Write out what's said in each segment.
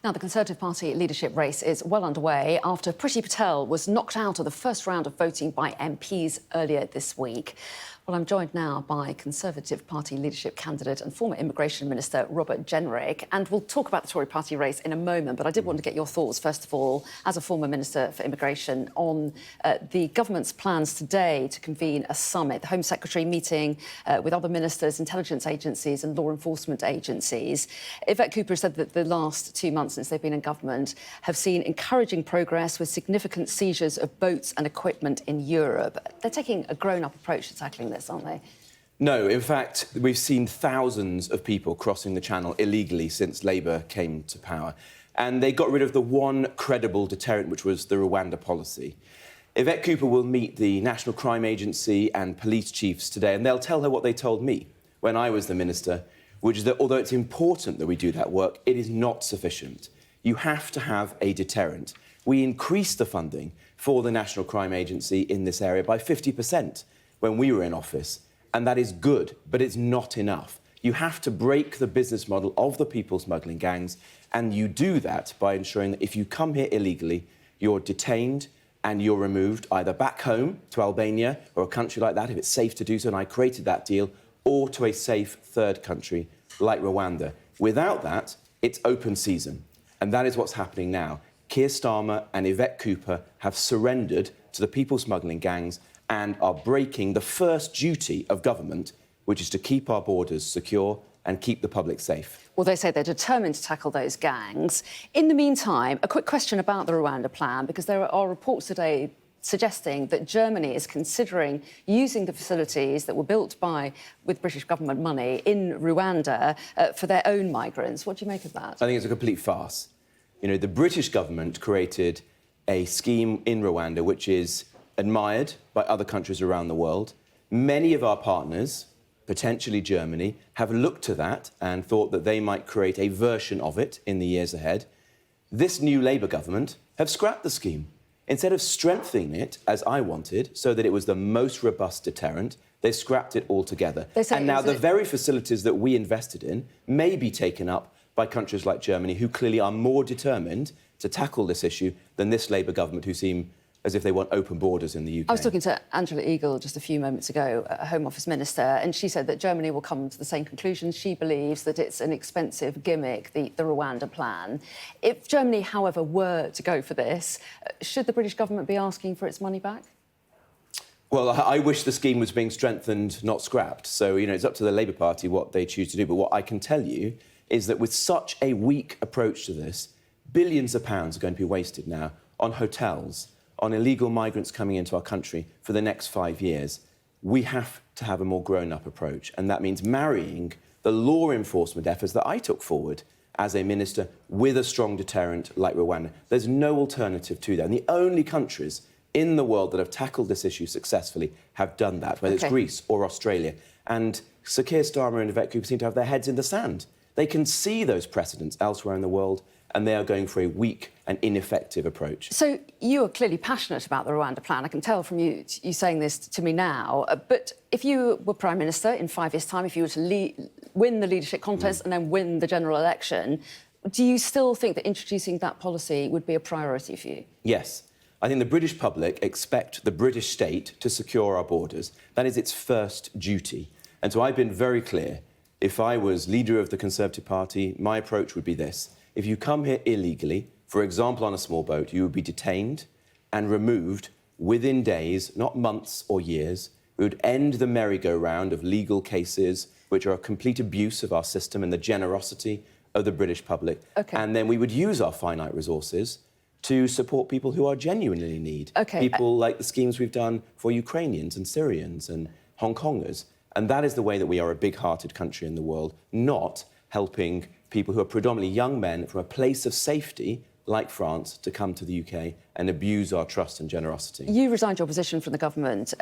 Now, the Conservative Party leadership race is well underway after Priti Patel was knocked out of the first round of voting by MPs earlier this week. Well, I'm joined now by Conservative Party leadership candidate and former Immigration Minister Robert Jenrick, and we'll talk about the Tory party race in a moment, but I did want to get your thoughts, first of all, as a former Minister for Immigration, on the government's plans today to convene a summit, the Home Secretary meeting with other ministers, intelligence agencies and law enforcement agencies. Yvette Cooper said that the last 2 months since they've been in government have seen encouraging progress with significant seizures of boats and equipment in Europe. They're taking a grown-up approach to tackling this, aren't they? No, in fact, we've seen thousands of people crossing the Channel illegally since Labour came to power. And they got rid of the one credible deterrent, which was the Rwanda policy. Yvette Cooper will meet the National Crime Agency and police chiefs today, and they'll tell her what they told me when I was the minister, which is that although it's important that we do that work, it is not sufficient. You have to have a deterrent. We increased the funding for the National Crime Agency in this area by 50% when we were in office, and that is good, but it's not enough. You have to break the business model of the people smuggling gangs, and you do that by ensuring that if you come here illegally, you're detained and you're removed either back home to Albania or a country like that, if it's safe to do so, and I created that deal, or to a safe third country like Rwanda. Without that, it's open season, and that is what's happening now. Keir Starmer and Yvette Cooper have surrendered to the people smuggling gangs and are breaking the first duty of government, which is to keep our borders secure and keep the public safe. Well, they say they're determined to tackle those gangs. In the meantime, a quick question about the Rwanda plan, because there are reports today suggesting that Germany is considering using the facilities that were built with British government money in Rwanda for their own migrants. What do you make of that? I think it's a complete farce. You know, the British government created a scheme in Rwanda which is admired by other countries around the world. Many of our partners, potentially Germany, have looked to that and thought that they might create a version of it in the years ahead. This new Labour government have scrapped the scheme. Instead of strengthening it, as I wanted, so that it was the most robust deterrent, they scrapped it altogether. And now the very facilities that we invested in may be taken up by countries like Germany, who clearly are more determined to tackle this issue than this Labour government, who seem as if they want open borders in the UK. I was talking to Angela Eagle just a few moments ago, a Home Office Minister, and she said that Germany will come to the same conclusion. She believes that it's an expensive gimmick, the Rwanda plan. If Germany, however, were to go for this, should the British government be asking for its money back? Well, I wish the scheme was being strengthened, not scrapped. So, you know, it's up to the Labour Party what they choose to do. But what I can tell you is that with such a weak approach to this, billions of pounds are going to be wasted now on hotels, on illegal migrants coming into our country for the next 5 years. We have to have a more grown-up approach, and that means marrying the law enforcement efforts that I took forward as a minister with a strong deterrent like Rwanda. There's no alternative to that, and the only countries in the world that have tackled this issue successfully have done that, whether it's Greece or Australia. And Sir Keir Starmer and Yvette Cooper seem to have their heads in the sand. They can see those precedents elsewhere in the world, and they are going for a weak and ineffective approach. So you are clearly passionate about the Rwanda plan. I can tell from you saying this to me now. But if you were Prime Minister in 5 years' time, if you were to win the leadership contest and then win the general election, do you still think that introducing that policy would be a priority for you? Yes. I think the British public expect the British state to secure our borders. That is its first duty. And so I've been very clear. If I was leader of the Conservative Party, my approach would be this. If you come here illegally, for example, on a small boat, you would be detained and removed within days, not months or years. We would end the merry-go-round of legal cases, which are a complete abuse of our system and the generosity of the British public. And then we would use our finite resources to support people who are genuinely in need. People like the schemes we've done for Ukrainians and Syrians and Hong Kongers. And that is the way that we are a big-hearted country in the world, not helping people who are predominantly young men from a place of safety, like France, to come to the UK and abuse our trust and generosity. You resigned your position from the government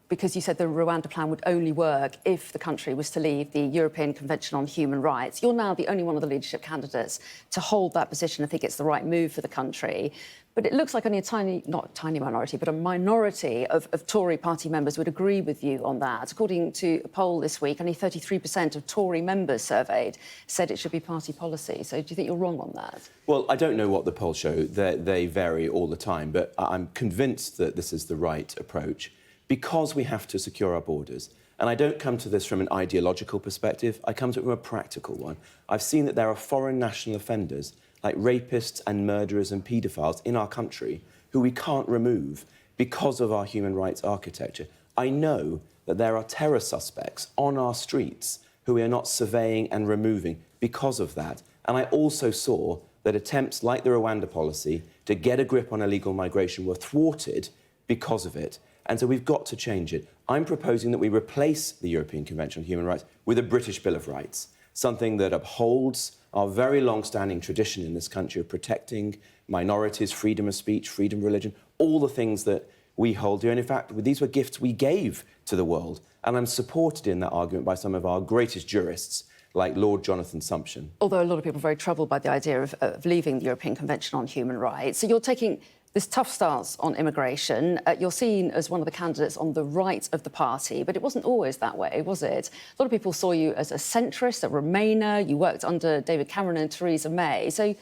because you said the Rwanda plan would only work if the country was to leave the European Convention on Human Rights. You're now the only one of the leadership candidates to hold that position. I think it's the right move for the country. But it looks like only not a tiny minority, but a minority of Tory party members would agree with you on that. According to a poll this week, only 33% of Tory members surveyed said it should be party policy. So do you think you're wrong on that? Well, I don't know what the polls show. They vary all the time, but I'm convinced that this is the right approach because we have to secure our borders. And I don't come to this from an ideological perspective. I come to it from a practical one. I've seen that there are foreign national offenders like rapists and murderers and paedophiles in our country who we can't remove because of our human rights architecture. I know that there are terror suspects on our streets who we are not surveying and removing because of that. And I also saw that attempts like the Rwanda policy to get a grip on illegal migration were thwarted because of it. And so we've got to change it. I'm proposing that we replace the European Convention on Human Rights with a British Bill of Rights, something that upholds our very long-standing tradition in this country of protecting minorities, freedom of speech, freedom of religion, all the things that we hold dear. And in fact, these were gifts we gave to the world. And I'm supported in that argument by some of our greatest jurists, like Lord Jonathan Sumption. Although a lot of people are very troubled by the idea of leaving the European Convention on Human Rights. So you're taking this tough stance on immigration. You're seen as one of the candidates on the right of the party, but it wasn't always that way, was it? A lot of people saw you as a centrist, a Remainer. You worked under David Cameron and Theresa May. So you've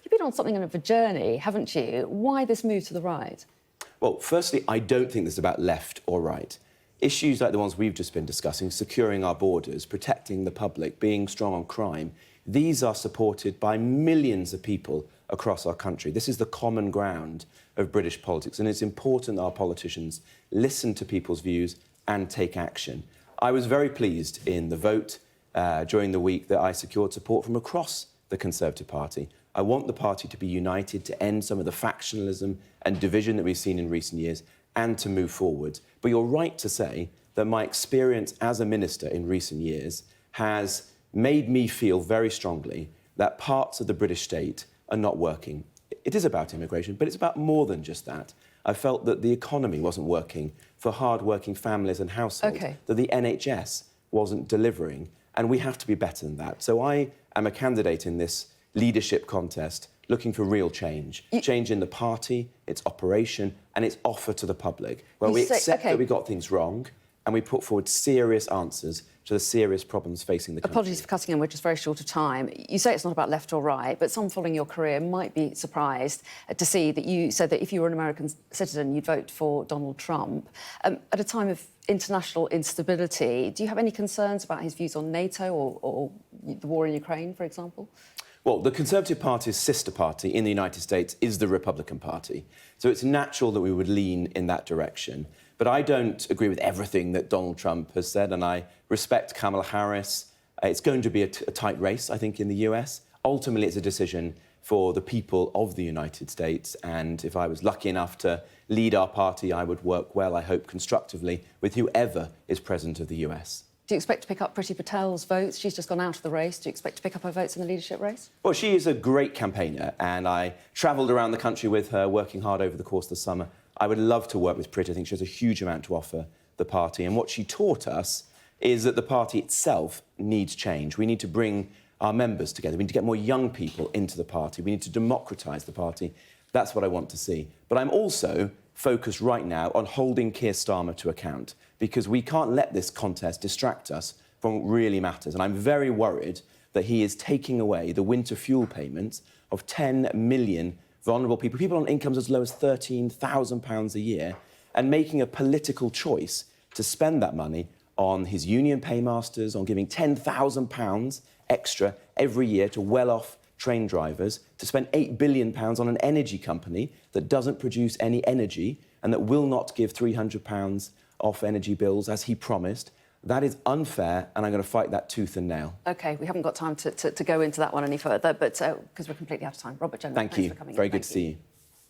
been on something of a journey, haven't you? Why this move to the right? Well, firstly, I don't think this is about left or right. Issues like the ones we've just been discussing, securing our borders, protecting the public, being strong on crime, these are supported by millions of people across our country. This is the common ground of British politics, and it's important that our politicians listen to people's views and take action. I was very pleased in the vote during the week that I secured support from across the Conservative Party. I want the party to be united to end some of the factionalism and division that we've seen in recent years and to move forward. But you're right to say that my experience as a minister in recent years has made me feel very strongly that parts of the British state are not working. It is about immigration, but it's about more than just that. I felt that the economy wasn't working for hard-working families and households, that the NHS wasn't delivering, and we have to be better than that. So I am a candidate in this leadership contest looking for real change. Change in the party, its operation, and its offer to the public, where we accept that we got things wrong and we put forward serious answers to the serious problems facing the country. Apologies for cutting in, we're just very short of time. You say it's not about left or right, but some following your career might be surprised to see that you said that if you were an American citizen, you'd vote for Donald Trump. At a time of international instability, do you have any concerns about his views on NATO or the war in Ukraine, for example? Well, the Conservative Party's sister party in the United States is the Republican Party. So it's natural that we would lean in that direction. But I don't agree with everything that Donald Trump has said, and I respect Kamala Harris. It's going to be a tight race, I think, in the US. Ultimately, it's a decision for the people of the United States, and if I was lucky enough to lead our party, I would work well, I hope, constructively with whoever is president of the US. Do you expect to pick up Priti Patel's votes? She's just gone out of the race. Do you expect to pick up her votes in the leadership race? Well, she is a great campaigner, and I travelled around the country with her, working hard over the course of the summer. I would love to work with Priti. I think she has a huge amount to offer the party. And what she taught us is that the party itself needs change. We need to bring our members together. We need to get more young people into the party. We need to democratise the party. That's what I want to see. But I'm also focused right now on holding Keir Starmer to account, because we can't let this contest distract us from what really matters. And I'm very worried that he is taking away the winter fuel payments of 10 million vulnerable people on incomes as low as £13,000 a year, and making a political choice to spend that money on his union paymasters, on giving £10,000 extra every year to well-off train drivers, to spend £8 billion on an energy company that doesn't produce any energy and that will not give £300 off energy bills as he promised. That is unfair, and I'm going to fight that tooth and nail. OK, we haven't got time to go into that one any further, but because we're completely out of time. Robert Jenrick, thank you. For coming Very in. good to see you.